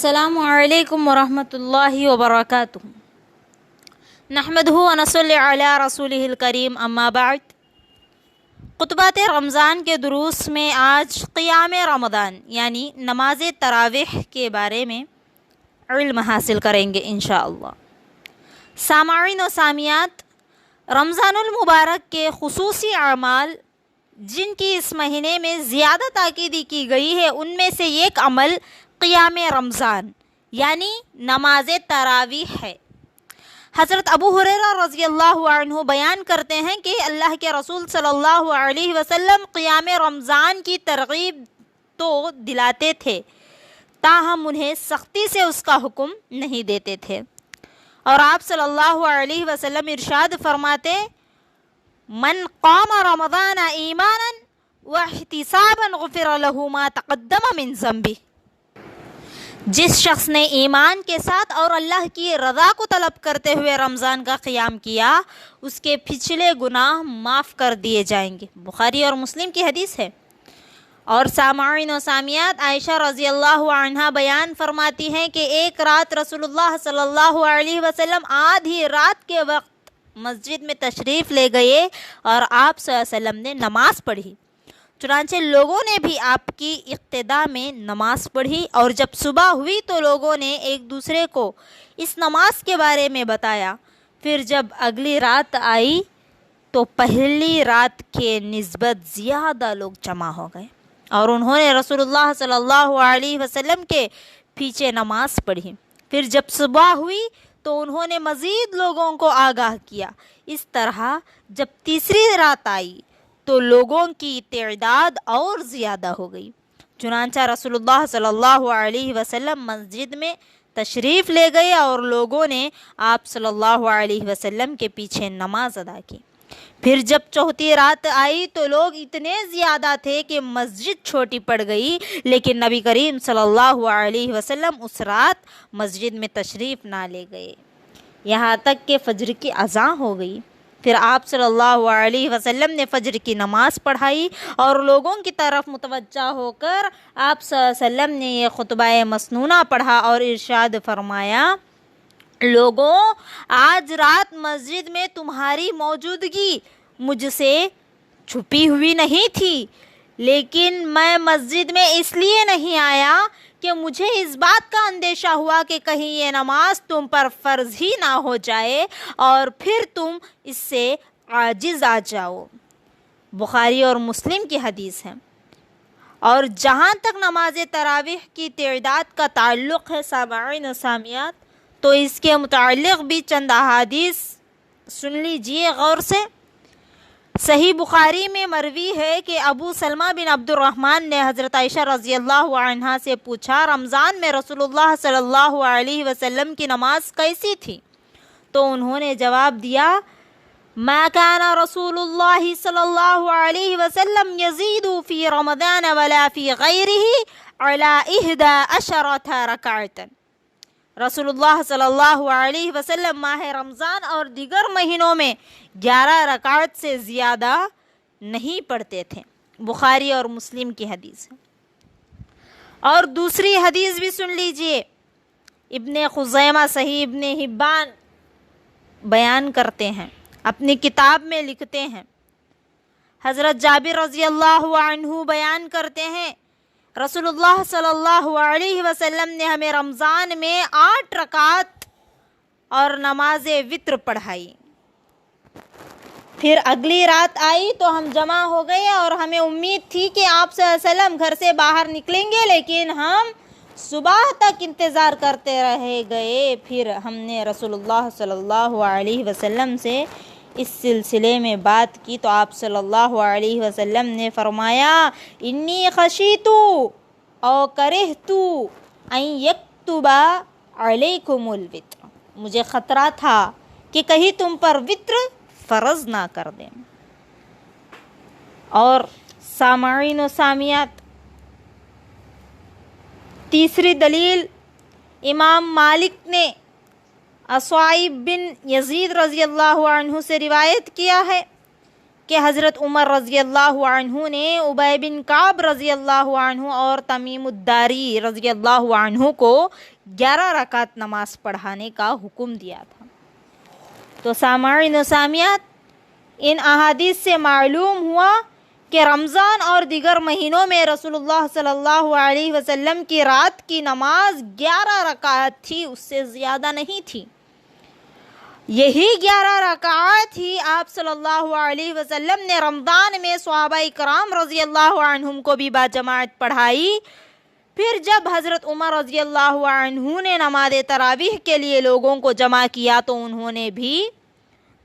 السلام علیکم ورحمۃ اللہ وبرکاتہ۔ نحمدہ ونصلی علی رسولہ الکریم، اما بعد۔ خطبات رمضان کے دروس میں آج قیام رمضان یعنی نماز تراویح کے بارے میں علم حاصل کریں گے انشاءاللہ۔ سامعین و سامعات، رمضان المبارک کے خصوصی اعمال جن کی اس مہینے میں زیادہ تاکید کی گئی ہے، ان میں سے ایک عمل قیام رمضان یعنی نماز تراویح ہے۔ حضرت ابو ہریرہ رضی اللہ عنہ بیان کرتے ہیں کہ اللہ کے رسول صلی اللہ علیہ وسلم قیام رمضان کی ترغیب تو دلاتے تھے، تاہم انہیں سختی سے اس کا حکم نہیں دیتے تھے، اور آپ صلی اللہ علیہ وسلم ارشاد فرماتے، من قام رمضان ایمانا واحتسابا غفر له ما تقدم من ذنبه۔ جس شخص نے ایمان کے ساتھ اور اللہ کی رضا کو طلب کرتے ہوئے رمضان کا قیام کیا، اس کے پچھلے گناہ معاف کر دیے جائیں گے۔ بخاری اور مسلم کی حدیث ہے۔ اور سامعین و سامعات، عائشہ رضی اللہ عنہا بیان فرماتی ہیں کہ ایک رات رسول اللہ صلی اللہ علیہ وسلم آدھی رات کے وقت مسجد میں تشریف لے گئے اور آپ صلی اللہ علیہ وسلم نے نماز پڑھی۔ چنانچہ لوگوں نے بھی آپ کی اقتداء میں نماز پڑھی، اور جب صبح ہوئی تو لوگوں نے ایک دوسرے کو اس نماز کے بارے میں بتایا۔ پھر جب اگلی رات آئی تو پہلی رات کے نسبت زیادہ لوگ جمع ہو گئے، اور انہوں نے رسول اللہ صلی اللہ علیہ وسلم کے پیچھے نماز پڑھی۔ پھر جب صبح ہوئی تو انہوں نے مزید لوگوں کو آگاہ کیا۔ اس طرح جب تیسری رات آئی تو لوگوں کی تعداد اور زیادہ ہو گئی۔ چنانچہ رسول اللہ صلی اللہ علیہ وسلم مسجد میں تشریف لے گئے اور لوگوں نے آپ صلی اللہ علیہ وسلم کے پیچھے نماز ادا کی۔ پھر جب چوتھی رات آئی تو لوگ اتنے زیادہ تھے کہ مسجد چھوٹی پڑ گئی، لیکن نبی کریم صلی اللہ علیہ وسلم اس رات مسجد میں تشریف نہ لے گئے، یہاں تک کہ فجر کی اذان ہو گئی۔ پھر آپ صلی اللہ علیہ وسلم نے فجر کی نماز پڑھائی اور لوگوں کی طرف متوجہ ہو کر آپ صلی اللہ علیہ وسلم نے یہ خطبہ مسنونہ پڑھا اور ارشاد فرمایا، لوگوں، آج رات مسجد میں تمہاری موجودگی مجھ سے چھپی ہوئی نہیں تھی، لیکن میں مسجد میں اس لیے نہیں آیا کہ مجھے اس بات کا اندیشہ ہوا کہ کہیں یہ نماز تم پر فرض ہی نہ ہو جائے اور پھر تم اس سے عاجز آ جاؤ۔ بخاری اور مسلم کی حدیث ہے۔ اور جہاں تک نماز تراویح کی تعداد کا تعلق ہے سامعین و سامعات، تو اس کے متعلق بھی چند احادیث سن لیجئے غور سے۔ صحیح بخاری میں مروی ہے کہ ابو سلمہ بن عبد الرحمن نے حضرت عائشہ رضی اللہ عنہا سے پوچھا، رمضان میں رسول اللہ صلی اللہ علیہ وسلم کی نماز کیسی تھی؟ تو انہوں نے جواب دیا، ما كان رسول اللہ صلی اللہ علیہ وسلم یزید فی رمضان ولا فی غیرہ علی 11 رکعۃ۔ رسول اللہ صلی اللہ علیہ وسلم ماہ رمضان اور دیگر مہینوں میں 11 رکعت سے زیادہ نہیں پڑھتے تھے۔ بخاری اور مسلم کی حدیث ہے۔ اور دوسری حدیث بھی سن لیجئے، ابن خزیمہ صحیح ابن حبان بیان کرتے ہیں، اپنی کتاب میں لکھتے ہیں، حضرت جابر رضی اللہ عنہ بیان کرتے ہیں، رسول اللہ صلی اللہ علیہ وسلم نے ہمیں رمضان میں 8 رکعت اور نماز وتر پڑھائی۔ پھر اگلی رات آئی تو ہم جمع ہو گئے اور ہمیں امید تھی کہ آپ صلی اللہ علیہ وسلم گھر سے باہر نکلیں گے، لیکن ہم صبح تک انتظار کرتے رہ گئے۔ پھر ہم نے رسول اللہ صلی اللہ علیہ وسلم سے اس سلسلے میں بات کی تو آپ صلی اللہ علیہ وسلم نے فرمایا، انی خشیت او کرہت ان یکتب علیکم الوتر، مجھے خطرہ تھا کہ کہیں تم پر وتر فرض نہ کر دیں۔ اور سامعین و سامعات، تیسری دلیل امام مالک نے اصعب بن یزید رضی اللہ عنہ سے روایت کیا ہے کہ حضرت عمر رضی اللہ عنہ نے ابی بن کعب رضی اللہ عنہ اور تمیم الداری رضی اللہ عنہ کو 11 رکعت نماز پڑھانے کا حکم دیا تھا۔ تو سامعین و سامعات، ان احادیث سے معلوم ہوا کہ رمضان اور دیگر مہینوں میں رسول اللہ صلی اللہ علیہ وسلم کی رات کی نماز 11 رکعت تھی، اس سے زیادہ نہیں تھی۔ یہی 11 رکعات ہی آپ صلی اللہ علیہ وسلم نے رمضان میں صحابہ کرام رضی اللہ عنہم کو بھی باجماعت پڑھائی۔ پھر جب حضرت عمر رضی اللہ عنہ نے نماز تراویح کے لیے لوگوں کو جمع کیا تو انہوں نے بھی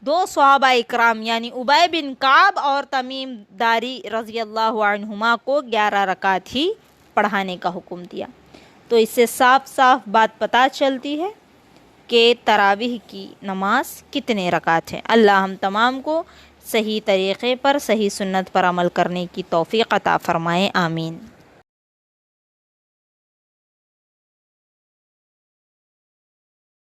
2 صحابہ اکرام یعنی ابی بن کعب اور تمیم داری رضی اللہ عنہما کو 11 رکعت ہی پڑھانے کا حکم دیا۔ تو اس سے صاف صاف بات پتہ چلتی ہے کہ تراویح کی نماز کتنے رکعت ہے۔ اللہ ہم تمام کو صحیح طریقے پر، صحیح سنت پر عمل کرنے کی توفیق عطا فرمائے، آمین۔